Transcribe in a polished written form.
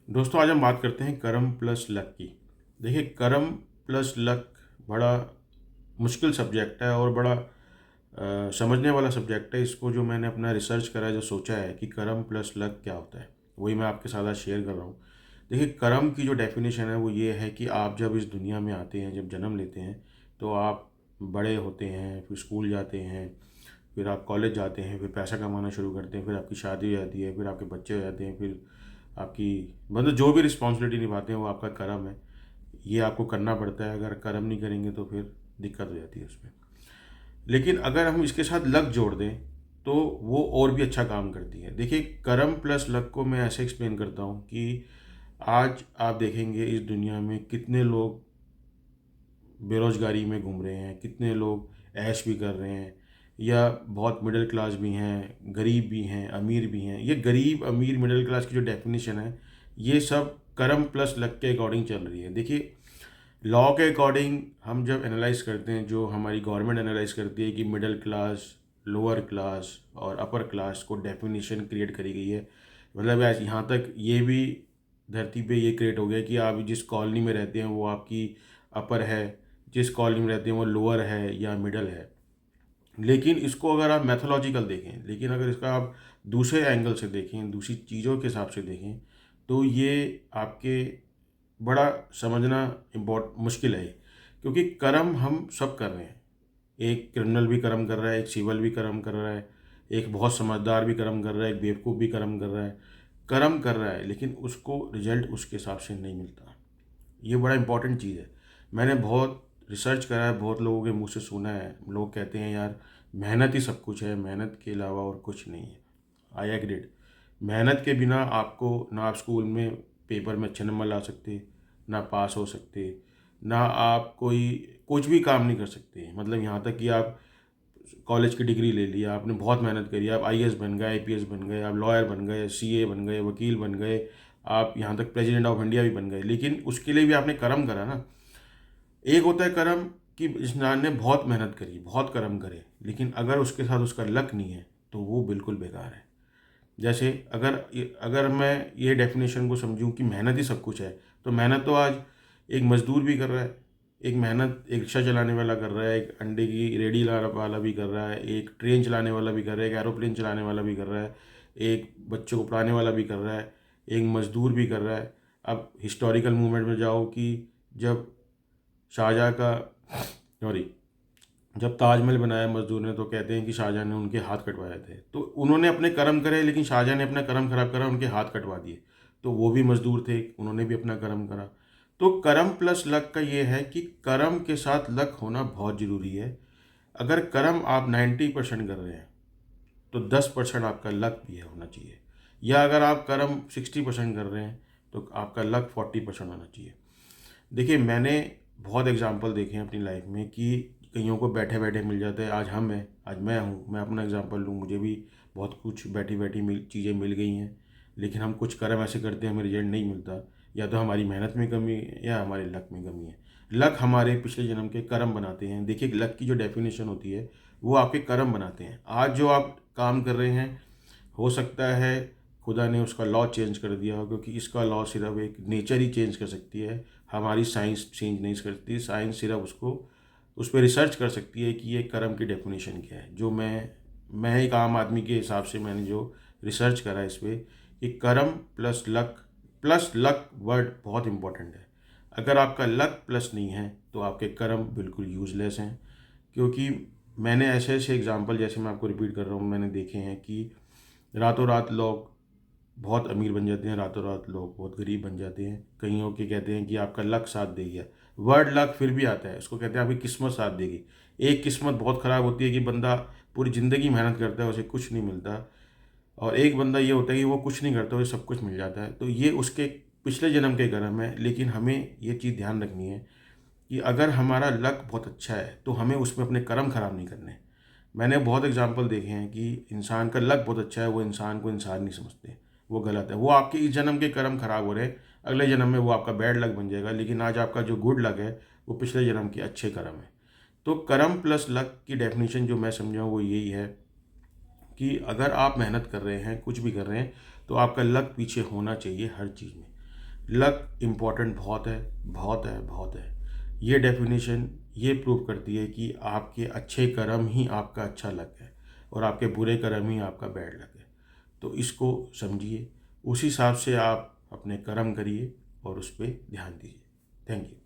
दोस्तों, आज हम बात करते हैं कर्म प्लस लक की। देखिए, कर्म प्लस लक बड़ा मुश्किल सब्जेक्ट है और बड़ा समझने वाला सब्जेक्ट है। इसको जो मैंने अपना रिसर्च करा है, जो सोचा है कि कर्म प्लस लक क्या होता है, वही मैं आपके साथ आज शेयर कर रहा हूँ। देखिए, कर्म की जो डेफिनेशन है वो ये है कि आप जब इस दुनिया में आते हैं, जब जन्म लेते हैं, तो आप बड़े होते हैं, फिर स्कूल जाते हैं, फिर आप कॉलेज जाते हैं, फिर पैसा कमाना शुरू करते हैं, फिर आपकी शादी हो जाती है, फिर आपके बच्चे हो जाते हैं, फिर आपकी मतलब जो भी रिस्पॉन्सिबिलिटी निभाते हैं वो आपका कर्म है। ये आपको करना पड़ता है। अगर कर्म नहीं करेंगे तो फिर दिक्कत हो जाती है उसमें। लेकिन अगर हम इसके साथ लक जोड़ दें तो वो और भी अच्छा काम करती है। देखिए, कर्म प्लस लक को मैं ऐसे एक्सप्लेन करता हूँ कि आज आप देखेंगे इस दुनिया में कितने लोग बेरोज़गारी में घूम रहे हैं, कितने लोग ऐश भी कर रहे हैं, या बहुत मिडिल क्लास भी हैं, गरीब भी हैं, अमीर भी हैं। ये गरीब, अमीर, मिडिल क्लास की जो डेफिनेशन है, ये सब कर्म प्लस लक के अकॉर्डिंग चल रही है। देखिए, लॉ के अकॉर्डिंग हम जब एनालाइज करते हैं, जो हमारी गवर्नमेंट एनालाइज करती है कि मिडिल क्लास, लोअर क्लास और अपर क्लास को डेफिनेशन क्रिएट करी गई है। मतलब आज यहाँ तक ये भी धरती पे ये क्रिएट हो गया कि आप जिस कॉलोनी में रहते हैं वो आपकी अपर है, जिस कॉलोनी में रहते हैं वो लोअर है या मिडल है। लेकिन इसको अगर आप मैथोलॉजिकल देखें, लेकिन अगर इसका आप दूसरे एंगल से देखें, दूसरी चीज़ों के हिसाब से देखें, तो ये आपके बड़ा समझना मुश्किल है। क्योंकि कर्म हम सब कर रहे हैं। एक क्रिमिनल भी कर्म कर रहा है, एक सिविल भी कर्म कर रहा है, एक बहुत समझदार भी कर्म कर रहा है, एक बेवकूफ़ भी कर्म कर रहा है। कर्म कर रहा है, लेकिन उसको रिजल्ट उसके हिसाब से नहीं मिलता। ये बड़ा इंपॉर्टेंट चीज़ है। मैंने बहुत रिसर्च करा है, बहुत लोगों के मुँह से सुना है। लोग कहते हैं यार, मेहनत ही सब कुछ है, मेहनत के अलावा और कुछ नहीं है। I agreed. मेहनत के बिना आपको ना आप स्कूल में पेपर में अच्छे नंबर ला सकते, ना पास हो सकते, ना आप कोई कुछ भी काम नहीं कर सकते। मतलब यहाँ तक कि आप कॉलेज की डिग्री ले ली, आपने बहुत मेहनत करी, आप आईएएस बन गए, आईपीएस बन गए, आप लॉयर बन गए, सीए बन गए, वकील बन गए, आप यहाँ तक प्रेसिडेंट ऑफ इंडिया भी बन गए, लेकिन उसके लिए भी आपने कर्म करा ना। एक होता है कर्म कि इंसान ने बहुत मेहनत करी, बहुत कर्म करे, लेकिन अगर उसके साथ उसका लक नहीं है तो वो बिल्कुल बेकार है। जैसे अगर मैं ये डेफिनेशन को समझूं कि मेहनत ही सब कुछ है, तो मेहनत तो आज एक मज़दूर भी कर रहा है, एक मेहनत एक रिक्शा चलाने वाला कर रहा है, एक अंडे की रेडी वाला भी कर रहा है, एक ट्रेन चलाने वाला भी कर रहा है, एक एरोप्लेन चलाने वाला भी कर रहा है, एक बच्चों को पढ़ाने वाला भी कर रहा है, एक मज़दूर भी कर रहा है। अब हिस्टोरिकल मूवमेंट में जाओ कि जब शाहजहाँ का सॉरी जब ताजमहल बनाया मजदूर ने, तो कहते हैं कि शाहजहाँ ने उनके हाथ कटवाए थे। तो उन्होंने अपने कर्म करे, लेकिन शाहजहाँ ने अपना कर्म खराब करा, उनके हाथ कटवा दिए। तो वो भी मजदूर थे, उन्होंने भी अपना कर्म करा। तो कर्म प्लस लक का ये है कि कर्म के साथ लक होना बहुत ज़रूरी है। अगर कर्म आप 90% कर रहे हैं तो 10% आपका लक भी होना चाहिए। या अगर आप कर्म 60% कर रहे हैं तो आपका लक 40% होना चाहिए। देखिए, मैंने बहुत एग्जाम्पल देखे हैं अपनी लाइफ में कि कईयों को बैठे बैठे मिल जाता है। आज हम हैं, आज मैं हूँ, मैं अपना एग्जांपल लूँ, मुझे भी बहुत कुछ बैठी बैठी चीज़ें मिल गई हैं। लेकिन हम कुछ कर्म ऐसे करते हैं, हमें रिजल्ट नहीं मिलता। या तो हमारी मेहनत में कमी है या हमारे लक में कमी है। लक हमारे पिछले जन्म के कर्म बनाते हैं। देखिए, लक की जो डेफिनेशन होती है वो आपके कर्म बनाते हैं। आज जो आप काम कर रहे हैं, हो सकता है खुदा ने उसका लॉ चेंज कर दिया हो, क्योंकि इसका लॉ सिर्फ एक नेचर ही चेंज कर सकती है, हमारी साइंस चेंज नहीं करती। साइंस सिर्फ उसको उस पर रिसर्च कर सकती है कि ये कर्म की डेफिनेशन क्या है। जो मैं एक आम आदमी के हिसाब से मैंने जो रिसर्च करा है इस पर, कि कर्म प्लस लक वर्ड बहुत इंपॉर्टेंट है। अगर आपका लक प्लस नहीं है तो आपके कर्म बिल्कुल यूजलेस हैं। क्योंकि मैंने ऐसे ऐसे एग्जांपल, जैसे मैं आपको रिपीट कर रहा हूँ, मैंने देखे हैं कि रातों रात लोग बहुत अमीर बन जाते हैं, रातों रात लोग बहुत गरीब बन जाते हैं। कईयों के कहते हैं कि आपका लक साथ दे गया। वर्ड लक फिर भी आता है, उसको कहते हैं आपकी किस्मत साथ देगी। एक किस्मत बहुत ख़राब होती है कि बंदा पूरी ज़िंदगी मेहनत करता है, उसे कुछ नहीं मिलता। और एक बंदा ये होता है कि वो कुछ नहीं करता, उसे सब कुछ मिल जाता है। तो ये उसके पिछले जन्म के कर्म है। लेकिन हमें ये चीज़ ध्यान रखनी है कि अगर हमारा लक बहुत अच्छा है तो हमें उसमें अपने कर्म खराब नहीं करने। मैंने बहुत एग्जांपल देखे हैं कि इंसान का लक बहुत अच्छा है, वो इंसान को इंसान नहीं समझते, वो गलत है। वो आपके इस जन्म के कर्म खराब हो रहे हैं, अगले जन्म में वो आपका बैड लक बन जाएगा। लेकिन आज आपका जो गुड लक है वो पिछले जन्म के अच्छे कर्म है। तो कर्म प्लस लक की डेफिनेशन जो मैं समझा हूँ वो यही है कि अगर आप मेहनत कर रहे हैं, कुछ भी कर रहे हैं, तो आपका लक पीछे होना चाहिए हर चीज़ में। लक इम्पॉर्टेंट बहुत है, बहुत है, बहुत है। ये डेफिनेशन ये प्रूव करती है कि आपके अच्छे कर्म ही आपका अच्छा लक है और आपके बुरे कर्म ही आपका बैड लक है। तो इसको समझिए, उस हिसाब से आप अपने कर्म करिए और उस पे ध्यान दीजिए। Thank you.